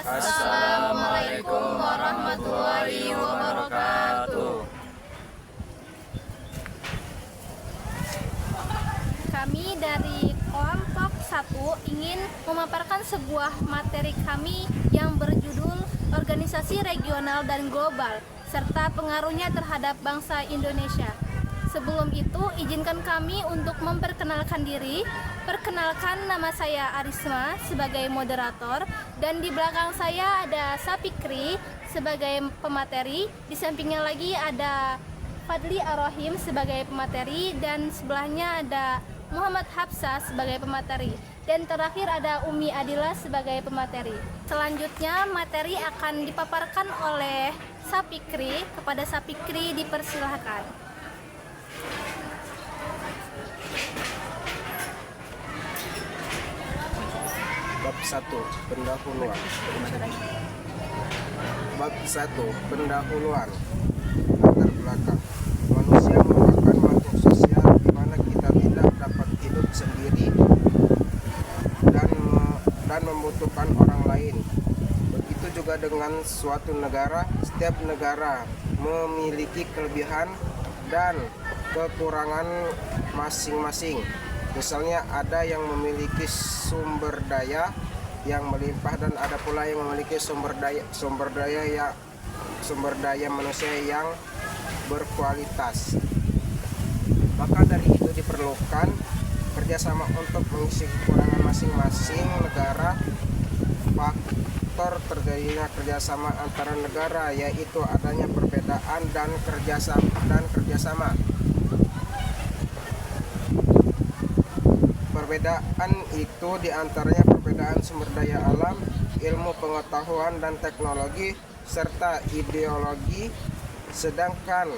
Assalamualaikum warahmatullahi wabarakatuh. Kami dari kelompok 1 ingin memaparkan sebuah materi kami yang berjudul Organisasi Regional dan Global serta pengaruhnya terhadap bangsa Indonesia. Sebelum itu, izinkan kami untuk memperkenalkan diri. Perkenalkan, nama saya Arisma sebagai moderator, dan di belakang saya ada Sapikri sebagai pemateri. Di sampingnya lagi ada Fadli Ar-Rahim sebagai pemateri, dan sebelahnya ada Muhammad Hafsah sebagai pemateri, dan terakhir ada Umi Adila sebagai pemateri. Selanjutnya materi akan dipaparkan oleh Sapikri. Kepada Sapikri dipersilahkan. Bab 1. Pendahuluan. Bab 1. Pendahuluan. Latar belakang. Manusia merupakan makhluk sosial di mana kita tidak dapat hidup sendiri dan membutuhkan orang lain. Begitu juga dengan suatu negara. Setiap negara memiliki kelebihan dan kekurangan masing-masing. Misalnya ada yang memiliki sumber daya yang melimpah dan ada pula yang memiliki sumber daya manusia yang berkualitas. Maka dari itu diperlukan kerjasama untuk mengisi kekurangan masing-masing negara. Faktor terjadinya kerjasama antara negara yaitu adanya perbedaan dan kerjasama. Perbedaan itu diantaranya perbedaan sumber daya alam, ilmu pengetahuan dan teknologi, serta ideologi, sedangkan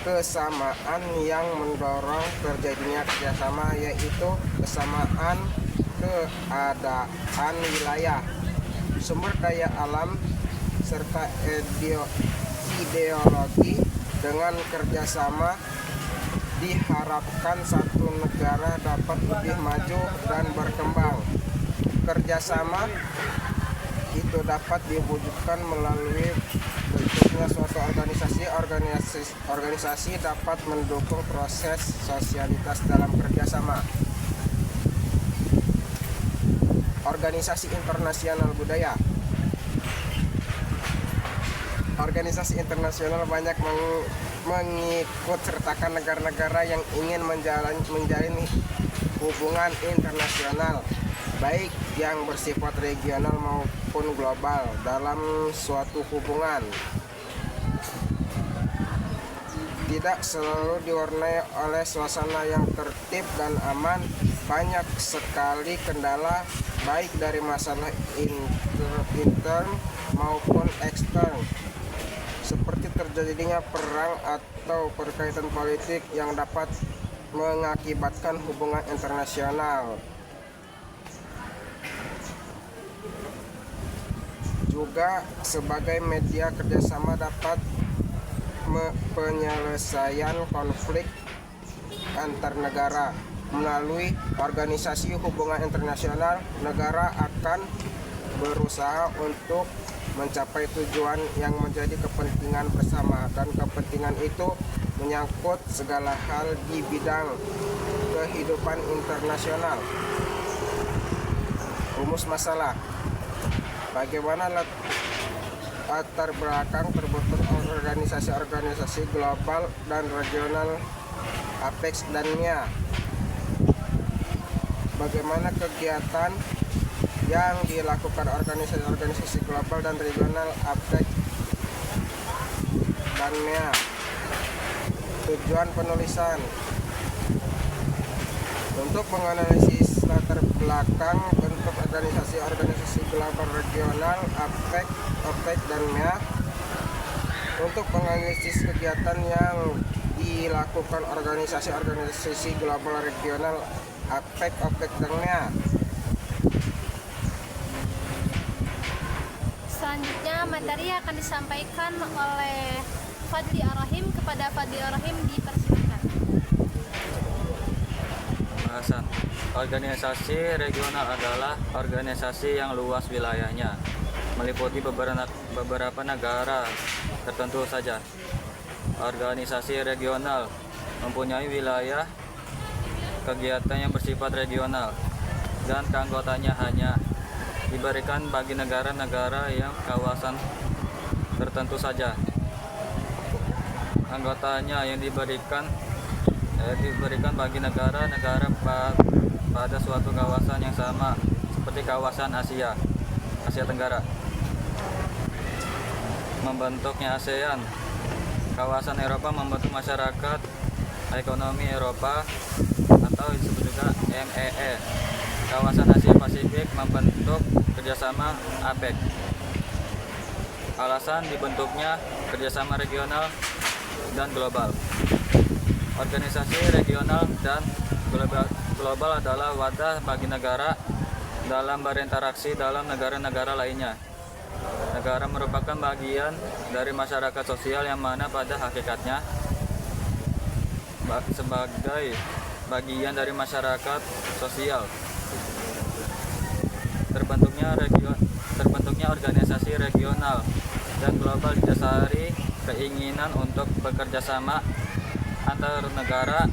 kesamaan yang mendorong terjadinya kerjasama yaitu kesamaan keadaan wilayah, sumber daya alam, serta ideologi. Dengan kerjasama diharapkan satu negara dapat lebih maju dan berkembang. Kerjasama itu dapat diwujudkan melalui bentuknya suatu organisasi dapat mendukung proses sosialitas dalam kerjasama. Organisasi internasional budaya. Organisasi internasional banyak mengikut sertakan negara-negara yang ingin menjalin hubungan internasional, baik yang bersifat regional maupun global dalam suatu hubungan. Tidak selalu diwarnai oleh suasana yang tertib dan aman. Banyak sekali kendala, baik dari masalah intern maupun ekstern, seperti terjadinya perang atau perkaitan politik yang dapat mengakibatkan hubungan internasional. Juga sebagai media kerjasama dapat penyelesaian konflik antar negara. Melalui organisasi hubungan internasional, negara akan berusaha untuk mencapai tujuan yang menjadi kepentingan bersama, dan kepentingan itu menyangkut segala hal di bidang kehidupan internasional. Rumus masalah. Bagaimana latar belakang terbentuk organisasi-organisasi global dan regional APEX dan MIA? Bagaimana kegiatan yang dilakukan organisasi-organisasi global dan regional APEX dan MIA? Tujuan penulisan. Untuk menganalisis latar belakang bentuk organisasi-organisasi global regional APEX dan MIA, untuk menganalisis kegiatan yang dilakukan organisasi-organisasi global regional APEX dan MIA. Selanjutnya materi akan disampaikan oleh Fadli Ar-Rahim. Kepada Fadli Ar-Rahim dipersilakan. Bahasan. Organisasi regional adalah organisasi yang luas wilayahnya. meliputi beberapa negara tertentu saja. Organisasi regional mempunyai wilayah kegiatan yang bersifat regional dan keanggotaannya hanya diberikan bagi negara-negara yang kawasan tertentu saja. Anggotanya yang diberikan bagi negara-negara pada suatu kawasan yang sama, seperti kawasan Asia Tenggara. Membentuknya ASEAN, kawasan Eropa membentuk masyarakat ekonomi Eropa atau disebut juga MEE. Kawasan Asia Pasifik membentuk kerjasama APEC. Alasan dibentuknya kerjasama regional dan global. Organisasi regional dan global adalah wadah bagi negara dalam berinteraksi dalam negara-negara lainnya. Negara merupakan bagian dari masyarakat sosial yang mana pada hakikatnya sebagai bagian dari masyarakat sosial. Terbentuknya organisasi regional dan global didasari keinginan untuk bekerja sama antar negara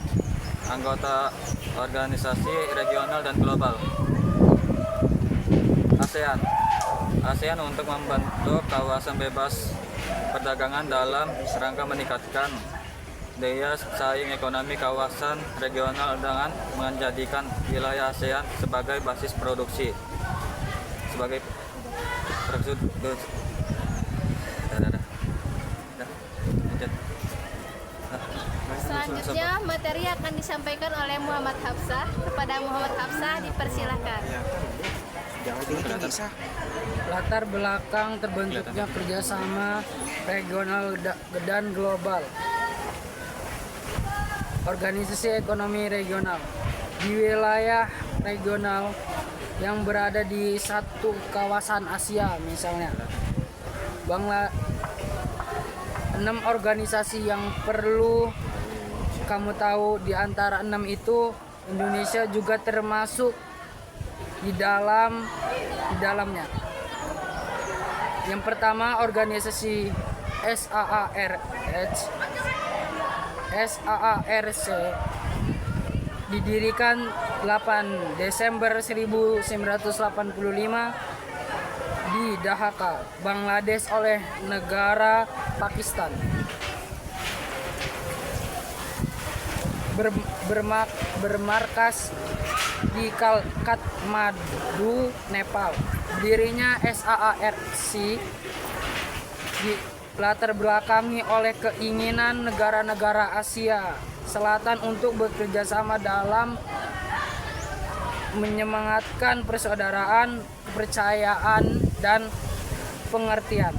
anggota organisasi regional dan global. ASEAN untuk membentuk kawasan bebas perdagangan dalam rangka meningkatkan daya saing ekonomi kawasan regional dengan menjadikan wilayah ASEAN sebagai basis produksi. Selanjutnya materi akan disampaikan oleh Muhammad Hafsah. Kepada Muhammad Hafsah dipersilakan. Jangan tinggi-tinggi, Sah. Latar belakang terbentuknya kerjasama regional dan global. Organisasi ekonomi regional di wilayah regional yang berada di satu kawasan Asia, misalnya 6 organisasi yang perlu kamu tahu. Di antara 6 itu Indonesia juga termasuk di dalamnya. Yang pertama, organisasi SAARC didirikan 8 Desember 1985 di Dhaka, Bangladesh oleh negara Pakistan. Bermarkas di Kathmandu, Nepal. Berdirinya SAARC latar belakangi oleh keinginan negara-negara Asia Selatan untuk bekerja sama dalam menyemangatkan persaudaraan, kepercayaan, dan pengertian.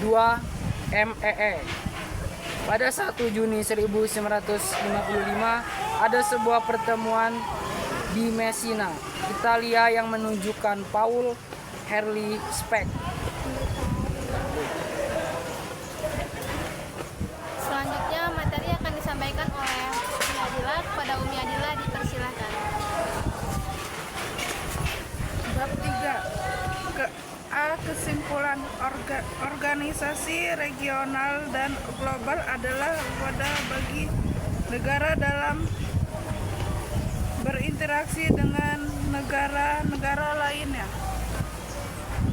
2. MEE. Pada 1 Juni 1955 ada sebuah pertemuan di Messina, Italia yang menunjukkan Paul Harley Speck. Selanjutnya materi akan disampaikan oleh Umi Adila. Kepada Umi Adila dipersilakan. Bab 3. Kesimpulan organisasi regional dan global adalah wadah bagi negara dalam berinteraksi dengan negara-negara lainnya.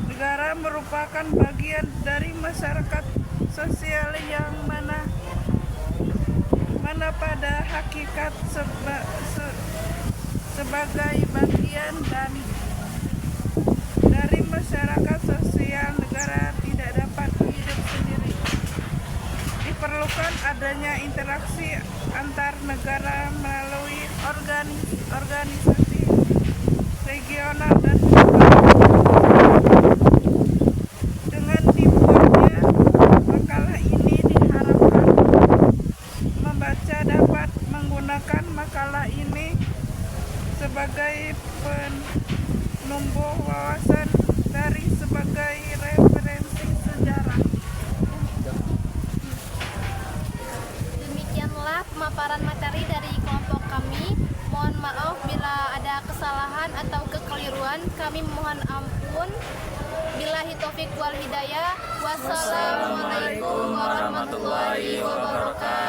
Negara merupakan bagian dari masyarakat sosial yang mana pada hakikat sebagai bagian dari masyarakat sosial, negara tidak dapat hidup sendiri. Diperlukan adanya interaksi antar negara melalui organisasi regional dan global. Dengan dibuatnya makalah ini diharapkan membaca dapat menggunakan makalah ini sebagai penumbuh wawasan dari sebagai referensi sejarah. Demikianlah pemaparan materi dari kelompok kami. Mohon maaf bila ada kesalahan atau kekeliruan. Kami mohon ampun. Bila Wabillahi taufiq wal hidayah. Wassalamualaikum warahmatullahi wabarakatuh.